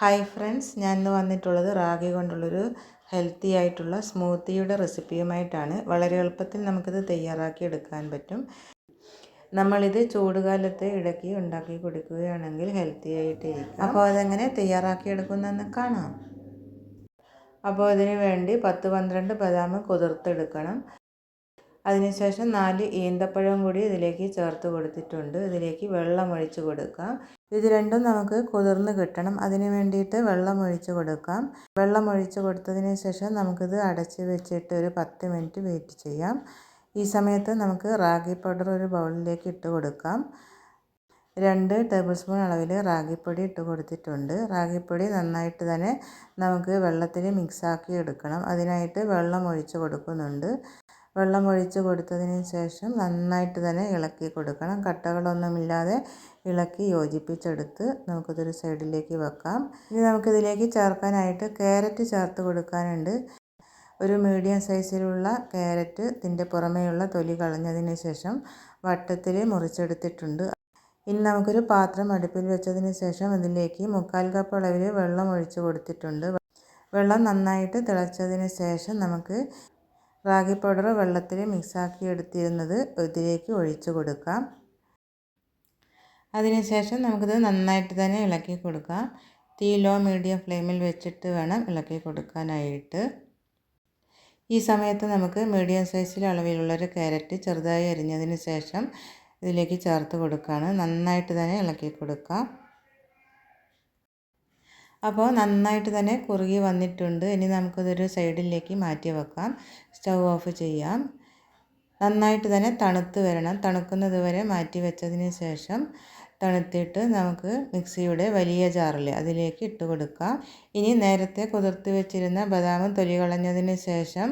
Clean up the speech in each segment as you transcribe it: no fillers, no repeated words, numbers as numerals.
Hi friends, ഞാൻ ഇന്ന് വന്നിട്ടുള്ളത് റാഗി കൊണ്ടുള്ളൊരു ഹെൽത്തി ആയിട്ടുള്ള സ്മൂത്തിയുടെ റെസിപ്പിയുമായിട്ടാണ്. വളരെ എളുപ്പത്തിൽ നമുക്കിത് തയ്യാറാക്കി എടുക്കാൻ പറ്റും. നമ്മളിത് ചൂടുകാലത്ത് ഇടയ്ക്ക് ഉണ്ടാക്കി കുടിക്കുകയാണെങ്കിൽ ഹെൽത്തി ആയിട്ടിരിക്കും. അപ്പോൾ അതെങ്ങനെ തയ്യാറാക്കി എടുക്കുന്നതെന്ന് കാണാം. അപ്പോൾ ഇതിന് വേണ്ടി 10-12 ബദാം കുതിർത്തെടുക്കണം. അതിനുശേഷം 4 ഈന്തപ്പഴം കൂടി ഇതിലേക്ക് ചേർത്ത് കൊടുത്തിട്ടുണ്ട്. ഇതിലേക്ക് വെള്ളം ഒഴിച്ച് കൊടുക്കാം. ഇത് രണ്ടും നമുക്ക് കുതിർന്ന് കിട്ടണം. അതിന് വേണ്ടിയിട്ട് വെള്ളം ഒഴിച്ച് കൊടുക്കാം. വെള്ളം ഒഴിച്ച് കൊടുത്തതിന് ശേഷം നമുക്കിത് അടച്ച് വെച്ചിട്ട് ഒരു 10 മിനിറ്റ് വെയിറ്റ് ചെയ്യാം. ഈ സമയത്ത് നമുക്ക് റാഗി പൗഡർ ഒരു ബൗളിലേക്ക് ഇട്ട് കൊടുക്കാം. 2 ടേബിൾ സ്പൂൺ അളവിൽ റാഗിപ്പൊടി ഇട്ട് കൊടുത്തിട്ടുണ്ട്. റാഗിപ്പൊടി നന്നായിട്ട് തന്നെ നമുക്ക് വെള്ളത്തിൽ മിക്സാക്കി എടുക്കണം. അതിനായിട്ട് വെള്ളം ഒഴിച്ച് കൊടുക്കുന്നുണ്ട്. വെള്ളം ഒഴിച്ച് കൊടുത്തതിന് ശേഷം നന്നായിട്ട് തന്നെ ഇളക്കി കൊടുക്കണം. കട്ടകളൊന്നുമില്ലാതെ ഇളക്കി യോജിപ്പിച്ചെടുത്ത് നമുക്കിതൊരു സൈഡിലേക്ക് വെക്കാം. ഇനി നമുക്കിതിലേക്ക് ചേർക്കാനായിട്ട് ക്യാരറ്റ് ചേർത്ത് കൊടുക്കാനുണ്ട്. ഒരു മീഡിയം സൈസിലുള്ള ക്യാരറ്റ് ഇതിൻ്റെ പുറമേയുള്ള തൊലി കളഞ്ഞതിന് ശേഷം വട്ടത്തിൽ മുറിച്ചെടുത്തിട്ടുണ്ട്. ഇനി നമുക്കൊരു പാത്രം അടുപ്പിൽ വെച്ചതിന് ശേഷം ഇതിലേക്ക് 1/4 കപ്പ് അളവിൽ വെള്ളം ഒഴിച്ച് കൊടുത്തിട്ടുണ്ട്. വെള്ളം നന്നായിട്ട് തിളച്ചതിന് ശേഷം നമുക്ക് റാഗി പൗഡർ വെള്ളത്തിൽ മിക്സാക്കി എടുത്തിരുന്നത് ഇതിലേക്ക് ഒഴിച്ച് കൊടുക്കാം. അതിനുശേഷം നമുക്കിത് നന്നായിട്ട് തന്നെ ഇളക്കി കൊടുക്കാം. തീ ലോ മീഡിയം ഫ്ലെയിമിൽ വെച്ചിട്ട് വേണം ഇളക്കി കൊടുക്കാനായിട്ട്. ഈ സമയത്ത് നമുക്ക് മീഡിയം സൈസിൽ അളവിലുള്ളൊരു ക്യാരറ്റ് ചെറുതായി അരിഞ്ഞതിന് ശേഷം ഇതിലേക്ക് ചേർത്ത് കൊടുക്കുകയാണ്. നന്നായിട്ട് തന്നെ ഇളക്കി കൊടുക്കാം. അപ്പോൾ നന്നായിട്ട് തന്നെ കുറുകി വന്നിട്ടുണ്ട്. ഇനി നമുക്കിതൊരു സൈഡിലേക്ക് മാറ്റി വെക്കാം. സ്റ്റൗ ഓഫ് ചെയ്യാം. നന്നായിട്ട് തന്നെ തണുത്ത് വരണം. തണുക്കുന്നത് വരെ മാറ്റി വെച്ചതിന് ശേഷം തണുത്തിട്ട് നമുക്ക് മിക്സിയുടെ വലിയ ജാറിൽ അതിലേക്ക് ഇട്ട് കൊടുക്കാം. ഇനി നേരത്തെ കുതിർത്ത് വെച്ചിരുന്ന ബദാമും തൊലി കളഞ്ഞതിന് ശേഷം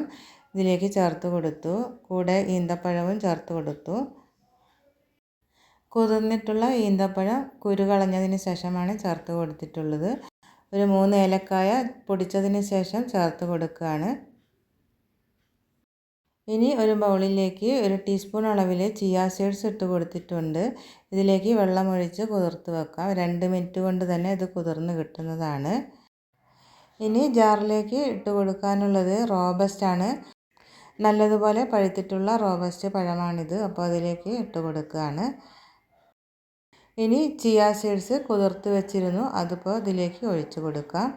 ഇതിലേക്ക് ചേർത്ത് കൊടുത്തു. കൂടെ ഈന്തപ്പഴവും ചേർത്ത് കൊടുത്തു. കുതിർന്നിട്ടുള്ള ഈന്തപ്പഴം കുരു കളഞ്ഞതിന് ശേഷമാണ് ചേർത്ത് കൊടുത്തിട്ടുള്ളത്. ഒരു 3 ഏലക്കായ പൊടിച്ചതിന് ശേഷം ചേർത്ത് കൊടുക്കുകയാണ്. ഇനി ഒരു ബൗളിലേക്ക് 1 ടീസ്പൂൺ അളവിൽ ചിയ സീഡ്സ് ഇട്ട് കൊടുത്തിട്ടുണ്ട്. ഇതിലേക്ക് വെള്ളം ഒഴിച്ച് കുതിർത്ത് വെക്കാം. 2 മിനിറ്റ് കൊണ്ട് തന്നെ ഇത് കുതിർന്ന് കിട്ടുന്നതാണ്. ഇനി ജാറിലേക്ക് ഇട്ട് കൊടുക്കാനുള്ളത് റോബസ്റ്റ് ആണ്. നല്ലതുപോലെ പഴുത്തിട്ടുള്ള റോബസ്റ്റ് പഴമാണിത്. അപ്പോൾ അതിലേക്ക് ഇട്ട് കൊടുക്കുകയാണ്. ഇനി ചിയ സീഡ്സ് കുതിർത്ത് വെച്ചിരുന്നു, അതിപ്പോൾ ഇതിലേക്ക് ഒഴിച്ച് കൊടുക്കാം.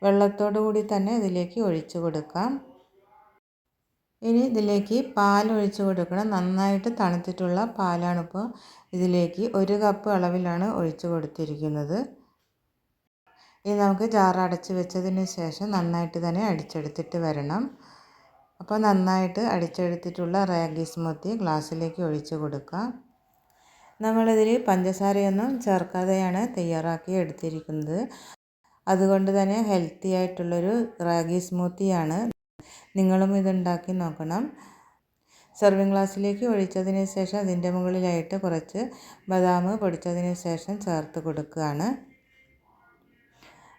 വെള്ളത്തോടു കൂടി തന്നെ ഇതിലേക്ക് ഒഴിച്ച് കൊടുക്കാം. ഇനി ഇതിലേക്ക് പാൽ ഒഴിച്ച് കൊടുക്കണം. നന്നായിട്ട് തണുത്തിട്ടുള്ള പാലാണിപ്പോൾ ഇതിലേക്ക് 1 കപ്പ് അളവിലാണ് ഒഴിച്ച് കൊടുത്തിരിക്കുന്നത്. ഇനി നമുക്ക് ജാർ അടച്ച് വെച്ചതിന് ശേഷം നന്നായിട്ട് തന്നെ അടിച്ചെടുത്തിട്ട് വരണം. അപ്പോൾ നന്നായിട്ട് അടിച്ചെടുത്തിട്ടുള്ള റാഗി സ്മൂത്തി ഗ്ലാസ്സിലേക്ക് ഒഴിച്ച് കൊടുക്കാം. നമ്മളിതിൽ പഞ്ചസാരയൊന്നും ചേർക്കാതെയാണ് തയ്യാറാക്കി എടുത്തിരിക്കുന്നത്. അതുകൊണ്ട് തന്നെ ഹെൽത്തി ആയിട്ടുള്ളൊരു റാഗി സ്മൂത്തിയാണ്. നിങ്ങളും ഇതുണ്ടാക്കി നോക്കണം. സെർവിങ് ഗ്ലാസ്സിലേക്ക് ഒഴിച്ചതിന് ശേഷം അതിൻ്റെ മുകളിലായിട്ട് കുറച്ച് ബദാം പൊടിച്ചതിന് ശേഷം ചേർത്ത് കൊടുക്കുകയാണ്.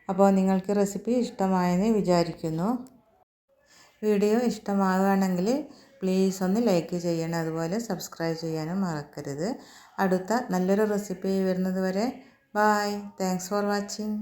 അപ്പോൾ നിങ്ങൾക്ക് റെസിപ്പി ഇഷ്ടമായെന്ന് വിചാരിക്കുന്നു. വീഡിയോ ഇഷ്ടമാവുകയാണെങ്കിൽ പ്ലീസ് ഒന്ന് ലൈക്ക് ചെയ്യണം. അതുപോലെ സബ്സ്ക്രൈബ് ചെയ്യാനും മറക്കരുത്. അടുത്ത നല്ലൊരു റെസിപ്പി വരുന്നത് വരെ ബൈ. Thanks for watching.